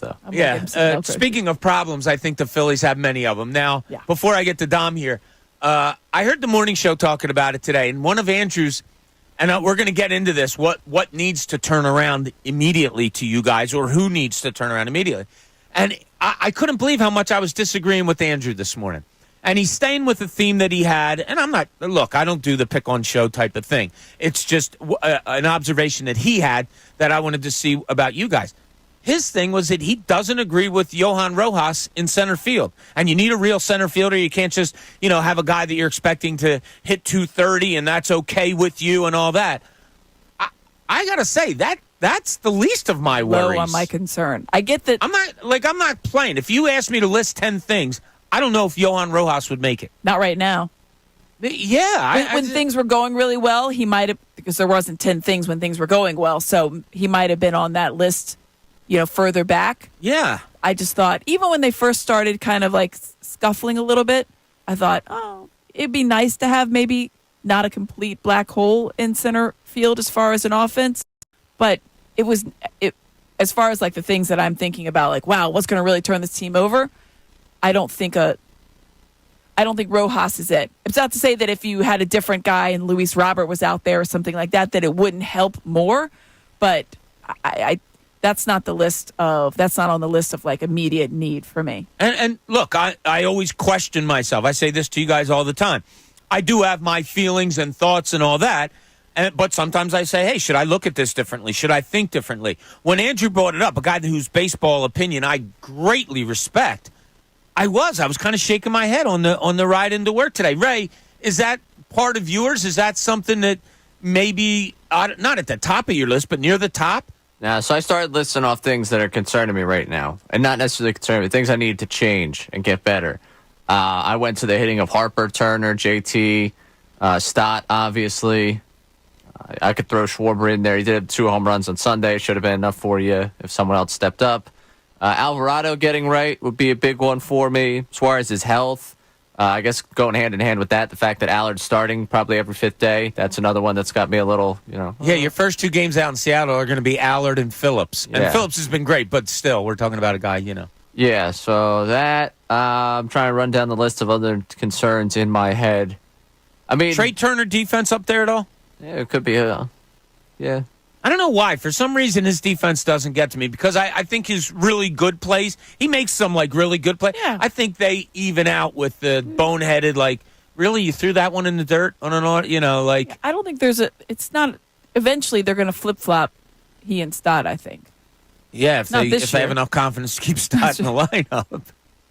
So. Yeah. Speaking of problems, I think the Phillies have many of them. Now, before I get to Dom here, I heard the morning show talking about it today, and one of Andrew's, and we're going to get into this, what needs to turn around immediately to you guys, or who needs to turn around immediately. And I couldn't believe how much I was disagreeing with Andrew this morning. And he's staying with the theme that he had. And I'm not, look, I don't do the pick on show type of thing. It's just an observation that he had that I wanted to see about you guys. His thing was that he doesn't agree with Johan Rojas in center field. And you need a real center fielder. You can't just, have a guy that you're expecting to hit 230 and that's okay with you and all that. I got to say, that's the least of my worries. Low on my concern. I get that. I'm not playing. If you asked me to list 10 things, I don't know if Johan Rojas would make it. Not right now. Yeah. When things were going really well, he might have, because there wasn't 10 things when things were going well, so he might have been on that list, further back. Yeah. I just thought, even when they first started kind of like scuffling a little bit, I thought, it'd be nice to have maybe not a complete black hole in center field as far as an offense. But it as far as like the things that I'm thinking about, like, wow, what's going to really turn this team over? I don't think Rojas is it. It's not to say that if you had a different guy and Luis Robert was out there or something like that it wouldn't help more. But that's not on the list of like immediate need for me. And look, I always question myself. I say this to you guys all the time. I do have my feelings and thoughts and all that. But sometimes I say, hey, should I look at this differently? Should I think differently? When Andrew brought it up, a guy whose baseball opinion I greatly respect, I was kind of shaking my head on the ride into work today. Ray, is that part of yours? Is that something that maybe not at the top of your list, but near the top? Yeah, so I started listing off things that are concerning me right now, and not necessarily concerning me, things I need to change and get better. I went to the hitting of Harper, Turner, JT, Stott, obviously. I could throw Schwarber in there. He did have 2 home runs on Sunday. Should have been enough for you if someone else stepped up. Alvarado getting right would be a big one for me. Suarez's health, I guess going hand in hand with that, the fact that Allard's starting probably every 5th day, that's another one that's got me a little, Yeah, your first 2 games out in Seattle are going to be Allard and Phillips. And Phillips has been great, but still, we're talking about a guy, Yeah, so that, I'm trying to run down the list of other concerns in my head. I mean, Trey Turner defense up there at all? Yeah, it could be, yeah. I don't know why. For some reason, his defense doesn't get to me because I think his really good plays, he makes some, like, really good plays. Yeah. I think they even out with the boneheaded, like, really, you threw that one in the dirt on an, like. I don't think it's not, eventually they're going to flip-flop he and Stott, I think. Yeah, if they have enough confidence to keep Stott in the lineup.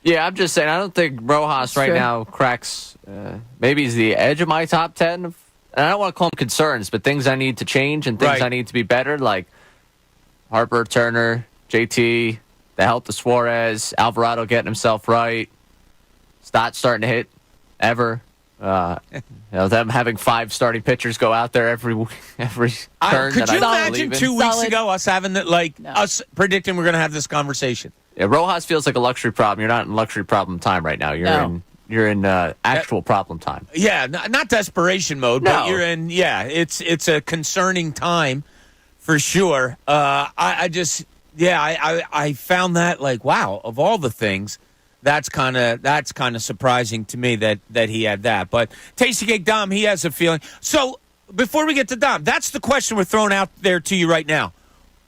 Yeah, I'm just saying, I don't think Rojas now cracks, maybe he's the edge of my top 10 and I don't want to call them concerns, but things I need to change and things I need to be better, like Harper, Turner, JT, the help of Suarez, Alvarado getting himself right, Stott starting to hit ever. Them having 5 starting pitchers go out there every turn. Could you imagine 2 weeks ago us having us predicting we're going to have this conversation? Yeah, Rojas feels like a luxury problem. You're not in luxury problem time right now. You're in actual problem time. Yeah, not desperation mode, but you're in. Yeah, it's a concerning time for sure. I found that like, wow, of all the things, that's kind of surprising to me that he had that. But Tasty Cake Dom, he has a feeling. So before we get to Dom, that's the question we're throwing out there to you right now.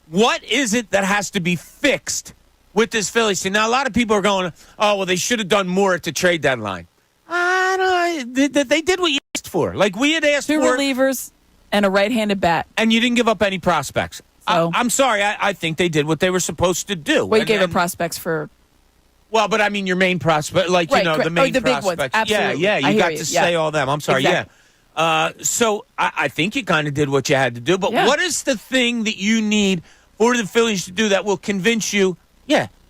What is it that has to be fixed with this Phillies team? Now, a lot of people are going, oh, well, they should have done more at the trade deadline. I don't know. They did what you asked for. Like, we had asked for 2 relievers and a right-handed bat. And you didn't give up any prospects. So, I'm sorry. I think they did what they were supposed to do. Well, you gave up prospects for... Well, but I mean your main prospect, the main the prospects. big ones. Absolutely. Yeah, you got to say all them. I'm sorry, exactly. So I think you kind of did what you had to do. But what is the thing that you need for the Phillies to do that will convince you,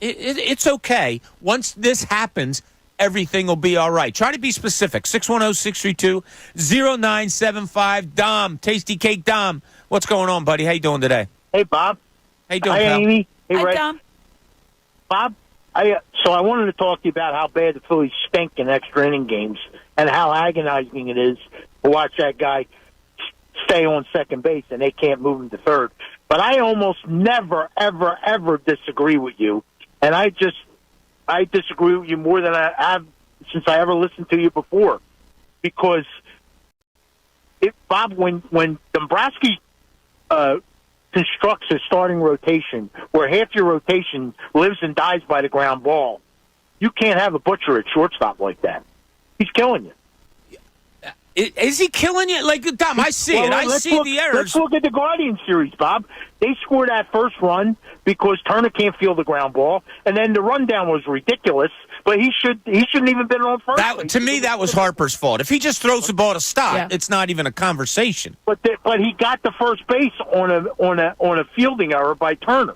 it's okay. Once this happens, everything will be all right. Try to be specific. 610-632-0975. Dom, Tasty Cake Dom. What's going on, buddy? How you doing today? Hey, Bob. How you doing, Hi, pal? Amy. Hey, Hi, Ray. Dom. Bob, I wanted to talk to you about how bad the Phillies stink in extra inning games and how agonizing it is to watch that guy stay on second base and they can't move him to third. But I almost never, ever, ever disagree with you And I disagree with you more than I have since I ever listened to you before. Because, Bob, when Dombrowski constructs a starting rotation where half your rotation lives and dies by the ground ball, you can't have a butcher at shortstop like that. He's killing you. Is he killing you? Like, Dom, I see it. I see the errors. Let's look at the Guardian series, Bob. They scored that first run because Turner can't field the ground ball, and then the rundown was ridiculous. But he shouldn't even been on first. To me, that was Harper's fault. If he just throws the ball to Stott, it's not even a conversation. But he got the first base on a fielding error by Turner.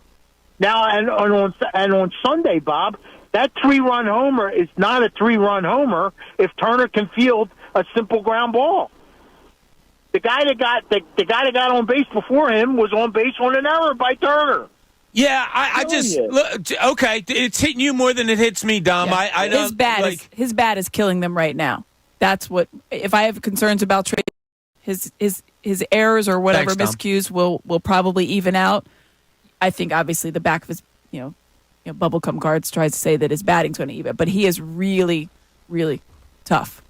Now and on Sunday, Bob, that 3-run homer is not a 3-run homer if Turner can field a simple ground ball. The guy that got on base before him was on base on an error by Turner. Yeah, I just okay. It's hitting you more than it hits me, Dom. Yeah. I know his bat is killing them right now. That's what. If I have concerns about trade, his errors or whatever miscues will probably even out. I think obviously the back of his bubblegum guards tries to say that his batting's going to even, but he is really, really tough.